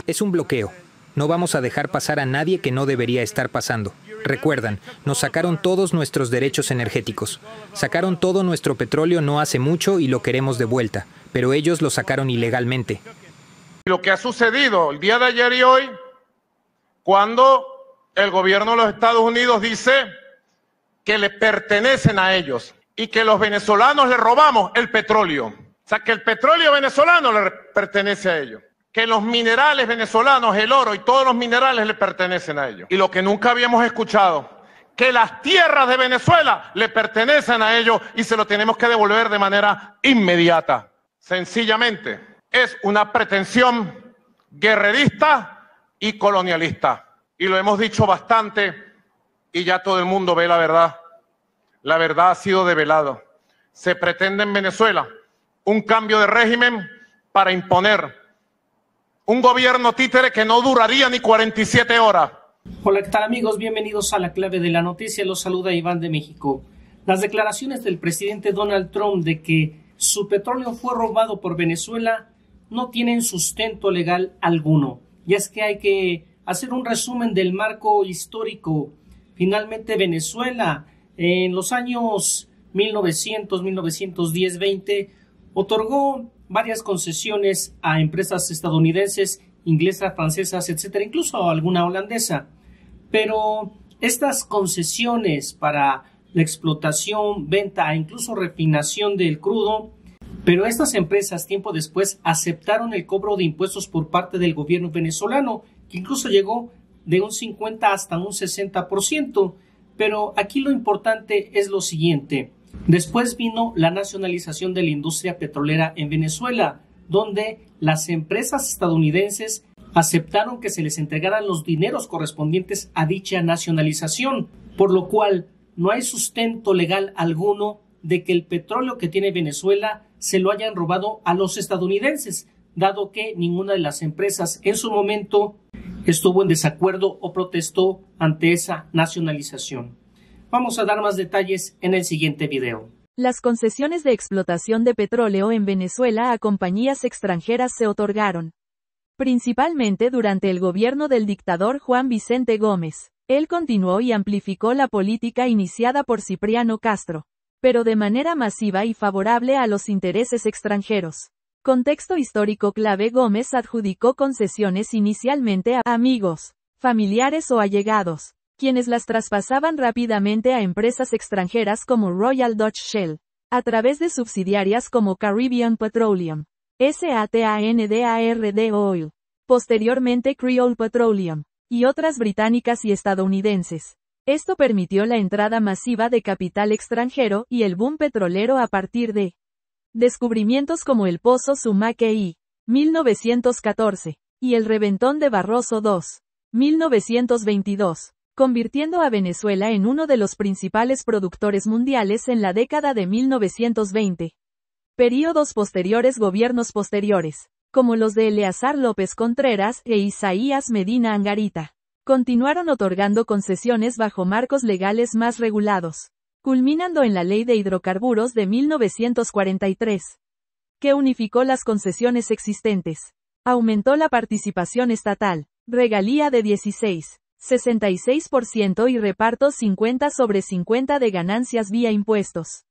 Es un bloqueo. No vamos a dejar pasar a nadie que no debería estar pasando. Recuerdan, nos sacaron todos nuestros derechos energéticos. Sacaron todo nuestro petróleo no hace mucho y lo queremos de vuelta, pero ellos lo sacaron ilegalmente. Lo que ha sucedido el día de ayer y hoy, cuando el gobierno de los Estados Unidos dice que le pertenecen a ellos y que los venezolanos le robamos el petróleo. O sea, que el petróleo venezolano le pertenece a ellos. Que los minerales venezolanos, el oro y todos los minerales le pertenecen a ellos. Y lo que nunca habíamos escuchado, que las tierras de Venezuela le pertenecen a ellos y se lo tenemos que devolver de manera inmediata. Sencillamente, es una pretensión guerrerista y colonialista. Y lo hemos dicho bastante y ya todo el mundo ve la verdad. La verdad ha sido develada. Se pretende en Venezuela un cambio de régimen para imponer un gobierno títere que no duraría ni 47 horas. Hola, ¿qué tal amigos? Bienvenidos a La Clave de la Noticia. Los saluda Iván de México. Las declaraciones del presidente Donald Trump de que su petróleo fue robado por Venezuela no tienen sustento legal alguno. Y es que hay que hacer un resumen del marco histórico. Finalmente Venezuela en los años 1900, 1910, 20 otorgó varias concesiones a empresas estadounidenses, inglesas, francesas, etcétera, incluso alguna holandesa. Pero estas concesiones para la explotación, venta e incluso refinación del crudo, pero estas empresas tiempo después aceptaron el cobro de impuestos por parte del gobierno venezolano, que incluso llegó de un 50 hasta un 60%. Pero aquí lo importante es lo siguiente. Después vino la nacionalización de la industria petrolera en Venezuela, donde las empresas estadounidenses aceptaron que se les entregaran los dineros correspondientes a dicha nacionalización, por lo cual no hay sustento legal alguno de que el petróleo que tiene Venezuela se lo hayan robado a los estadounidenses, dado que ninguna de las empresas en su momento estuvo en desacuerdo o protestó ante esa nacionalización. Vamos a dar más detalles en el siguiente video. Las concesiones de explotación de petróleo en Venezuela a compañías extranjeras se otorgaron principalmente durante el gobierno del dictador Juan Vicente Gómez. Él continuó y amplificó la política iniciada por Cipriano Castro, pero de manera masiva y favorable a los intereses extranjeros. Contexto histórico clave: Gómez adjudicó concesiones inicialmente a amigos, familiares o allegados, quienes las traspasaban rápidamente a empresas extranjeras como Royal Dutch Shell, a través de subsidiarias como Caribbean Petroleum, SATANDARD Oil, posteriormente Creole Petroleum, y otras británicas y estadounidenses. Esto permitió la entrada masiva de capital extranjero y el boom petrolero a partir de descubrimientos como el Pozo Sumaque 1914, y el Reventón de Barroso II, 1922. Convirtiendo a Venezuela en uno de los principales productores mundiales en la década de 1920. Períodos posteriores: gobiernos posteriores, como los de Eleazar López Contreras e Isaías Medina Angarita, continuaron otorgando concesiones bajo marcos legales más regulados, culminando en la Ley de Hidrocarburos de 1943, que unificó las concesiones existentes, aumentó la participación estatal, regalía de 66% y reparto 50/50 de ganancias vía impuestos.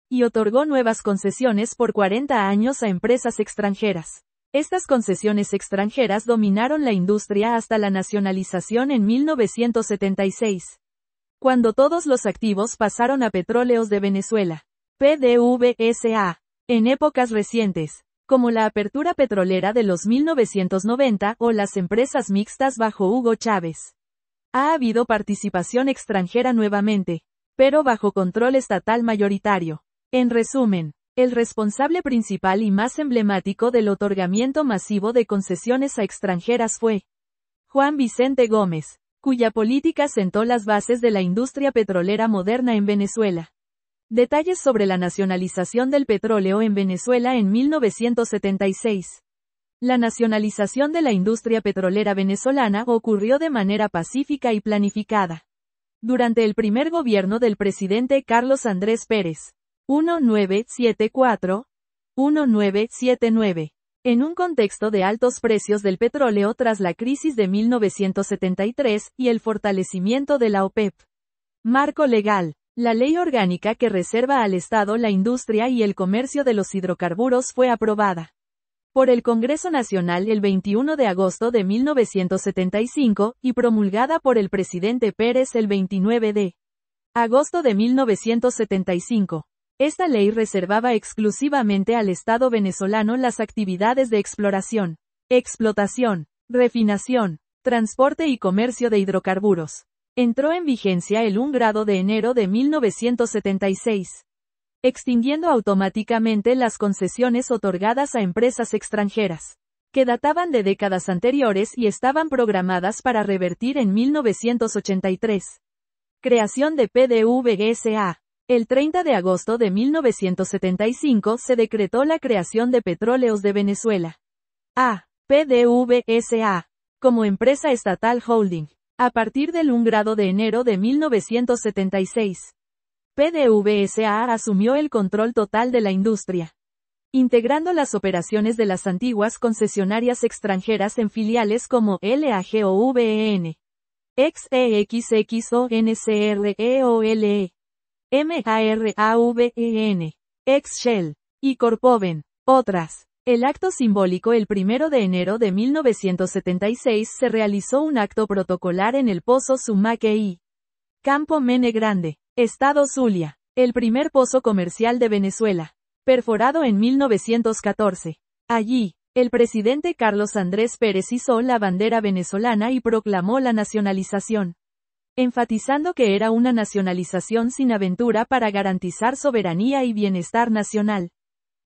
Y otorgó nuevas concesiones por 40 años a empresas extranjeras. Estas concesiones extranjeras dominaron la industria hasta la nacionalización en 1976, cuando todos los activos pasaron a Petróleos de Venezuela, PDVSA. En épocas recientes, como la apertura petrolera de los 1990 o las empresas mixtas bajo Hugo Chávez, ha habido participación extranjera nuevamente, pero bajo control estatal mayoritario. En resumen, el responsable principal y más emblemático del otorgamiento masivo de concesiones a extranjeras fue Juan Vicente Gómez, cuya política sentó las bases de la industria petrolera moderna en Venezuela. Detalles sobre la nacionalización del petróleo en Venezuela en 1976. La nacionalización de la industria petrolera venezolana ocurrió de manera pacífica y planificada. Durante el primer gobierno del presidente Carlos Andrés Pérez, 1974-1979, En un contexto de altos precios del petróleo tras la crisis de 1973 y el fortalecimiento de la OPEP. Marco legal. La ley orgánica que reserva al Estado la industria y el comercio de los hidrocarburos fue aprobada por el Congreso Nacional el 21 de agosto de 1975 y promulgada por el presidente Pérez el 29 de agosto de 1975. Esta ley reservaba exclusivamente al Estado venezolano las actividades de exploración, explotación, refinación, transporte y comercio de hidrocarburos. Entró en vigencia el 1 de enero de 1976, extinguiendo automáticamente las concesiones otorgadas a empresas extranjeras, que databan de décadas anteriores y estaban programadas para revertir en 1983. Creación de PDVSA. El 30 de agosto de 1975 se decretó la creación de Petróleos de Venezuela. PDVSA. Como empresa estatal holding. A partir del 1 de enero de 1976. PDVSA asumió el control total de la industria, integrando las operaciones de las antiguas concesionarias extranjeras en filiales como LAGOVEN, XEXXONCREOLE, MARAVEN, ex-Shell, y Corpoven, otras. El acto simbólico el 1 de enero de 1976 se realizó un acto protocolar en el Pozo Sumaque y Campo Mene Grande, Estado Zulia, el primer pozo comercial de Venezuela, perforado en 1914. Allí, el presidente Carlos Andrés Pérez izó la bandera venezolana y proclamó la nacionalización, enfatizando que era una nacionalización sin aventura para garantizar soberanía y bienestar nacional.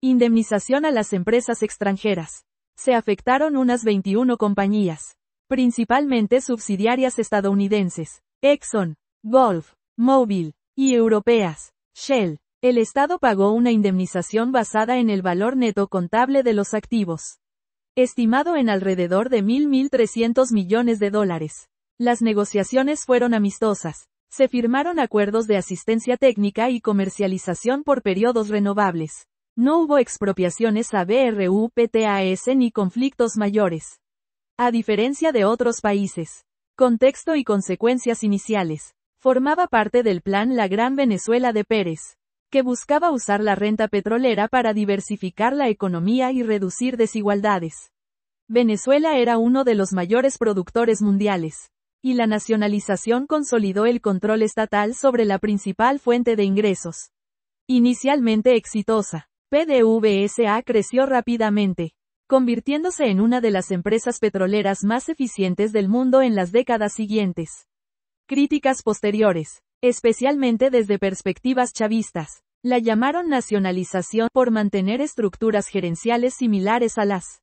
Indemnización a las empresas extranjeras. Se afectaron unas 21 compañías, principalmente subsidiarias estadounidenses, Exxon, Gulf, Mobil, y europeas, Shell. El Estado pagó una indemnización basada en el valor neto contable de los activos, estimado en alrededor de $1.300 millones. Las negociaciones fueron amistosas. Se firmaron acuerdos de asistencia técnica y comercialización por periodos renovables. No hubo expropiaciones a BRUPTAS ni conflictos mayores. A diferencia de otros países. Contexto y consecuencias iniciales. Formaba parte del plan La Gran Venezuela de Pérez, que buscaba usar la renta petrolera para diversificar la economía y reducir desigualdades. Venezuela era uno de los mayores productores mundiales, y la nacionalización consolidó el control estatal sobre la principal fuente de ingresos. Inicialmente exitosa, PDVSA creció rápidamente, convirtiéndose en una de las empresas petroleras más eficientes del mundo en las décadas siguientes. Críticas posteriores, especialmente desde perspectivas chavistas, la llamaron nacionalización por mantener estructuras gerenciales similares a las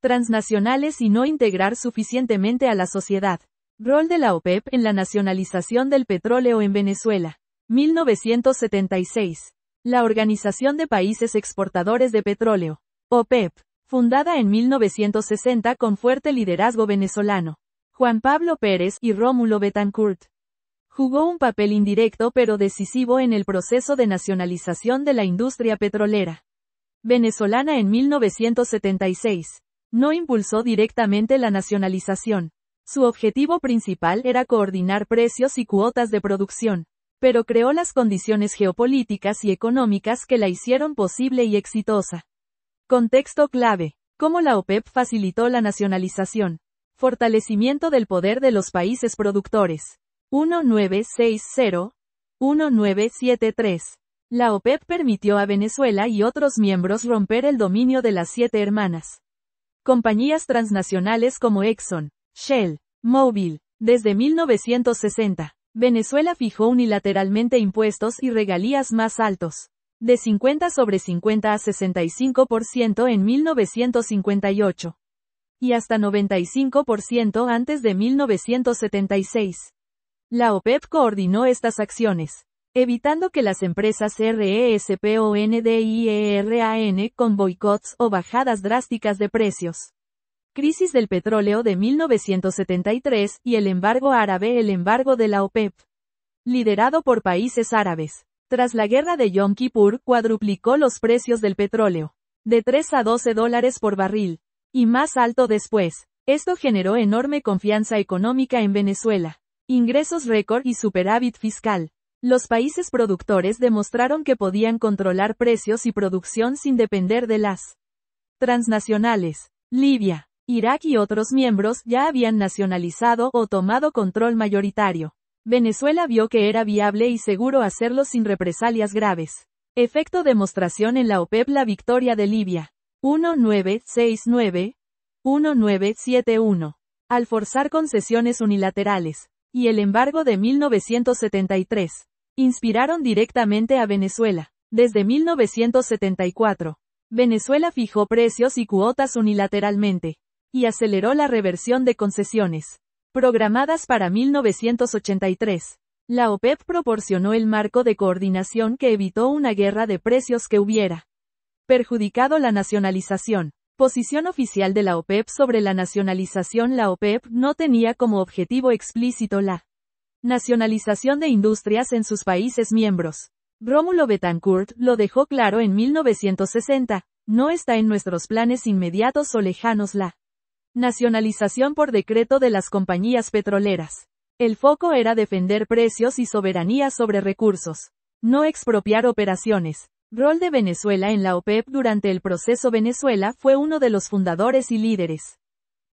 transnacionales y no integrar suficientemente a la sociedad. Rol de la OPEP en la nacionalización del petróleo en Venezuela. 1976. La Organización de Países Exportadores de Petróleo, OPEP, fundada en 1960 con fuerte liderazgo venezolano. Juan Pablo Pérez y Rómulo Betancourt. Jugó un papel indirecto pero decisivo en el proceso de nacionalización de la industria petrolera venezolana en 1976. No impulsó directamente la nacionalización. Su objetivo principal era coordinar precios y cuotas de producción, pero creó las condiciones geopolíticas y económicas que la hicieron posible y exitosa. Contexto clave. ¿Cómo la OPEP facilitó la nacionalización? Fortalecimiento del poder de los países productores. 1960-1973. La OPEP permitió a Venezuela y otros miembros romper el dominio de las 7 hermanas compañías transnacionales como Exxon, Shell, Mobil. Desde 1960, Venezuela fijó unilateralmente impuestos y regalías más altos, de 50% a 65% en 1958. Y hasta 95% antes de 1976. La OPEP coordinó estas acciones, evitando que las empresas RESPONDIERAN con boicots o bajadas drásticas de precios. Crisis del petróleo de 1973 y el embargo árabe. El embargo de la OPEP, liderado por países árabes, tras la guerra de Yom Kippur, cuadruplicó los precios del petróleo. de 3 a 12 dólares por barril, y más alto después. Esto generó enorme confianza económica en Venezuela, ingresos récord y superávit fiscal. Los países productores demostraron que podían controlar precios y producción sin depender de las transnacionales. Libia, Irak y otros miembros ya habían nacionalizado o tomado control mayoritario. Venezuela vio que era viable y seguro hacerlo sin represalias graves. Efecto demostración en la OPEP. La victoria de Libia. 1969-1971. Al forzar concesiones unilaterales, y el embargo de 1973, inspiraron directamente a Venezuela. Desde 1974, Venezuela fijó precios y cuotas unilateralmente, y aceleró la reversión de concesiones programadas para 1983. La OPEP proporcionó el marco de coordinación que evitó una guerra de precios que hubiera perjudicado la nacionalización. Posición oficial de la OPEP sobre la nacionalización. La OPEP no tenía como objetivo explícito la nacionalización de industrias en sus países miembros. Rómulo Betancourt lo dejó claro en 1960, no está en nuestros planes inmediatos o lejanos la nacionalización por decreto de las compañías petroleras. El foco era defender precios y soberanía sobre recursos, no expropiar operaciones. Rol de Venezuela en la OPEP. Durante el proceso Venezuela fue uno de los fundadores y líderes.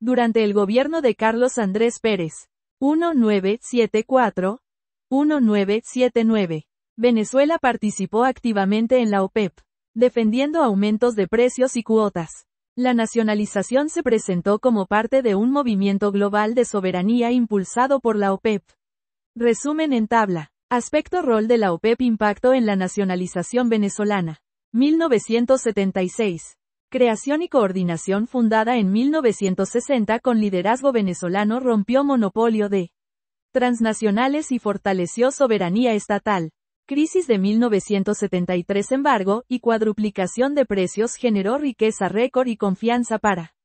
Durante el gobierno de Carlos Andrés Pérez. 1974-1979. Venezuela participó activamente en la OPEP, defendiendo aumentos de precios y cuotas. La nacionalización se presentó como parte de un movimiento global de soberanía impulsado por la OPEP. Resumen en tabla. Aspecto. Rol de la OPEP. Impacto en la nacionalización venezolana. 1976. Creación y coordinación. Fundada en 1960 con liderazgo venezolano, rompió monopolio de transnacionales y fortaleció soberanía estatal. Crisis de 1973. Embargo y cuadruplicación de precios generó riqueza récord y confianza para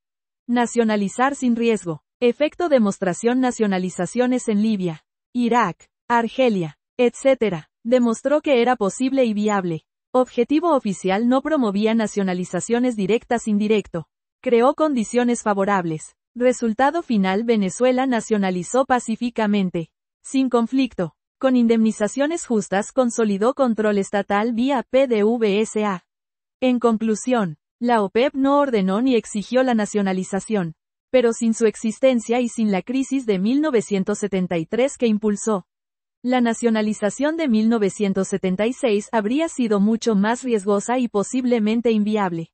nacionalizar sin riesgo. Efecto demostración. Nacionalizaciones en Libia, Irak, Argelia, etc. Demostró que era posible y viable. Objetivo oficial. No promovía nacionalizaciones directas. Indirecto. Creó condiciones favorables. Resultado final. Venezuela nacionalizó pacíficamente, sin conflicto, con indemnizaciones justas. Consolidó control estatal vía PDVSA. En conclusión, la OPEP no ordenó ni exigió la nacionalización, pero sin su existencia y sin la crisis de 1973 que impulsó la nacionalización de 1976, habría sido mucho más riesgosa y posiblemente inviable.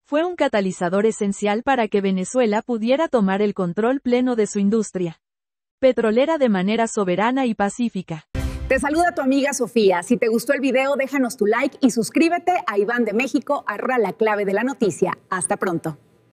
Fue un catalizador esencial para que Venezuela pudiera tomar el control pleno de su industria petrolera de manera soberana y pacífica. Te saluda tu amiga Sofía. Si te gustó el video, déjanos tu like y suscríbete a Iván de México, @ La Clave de la Noticia. Hasta pronto.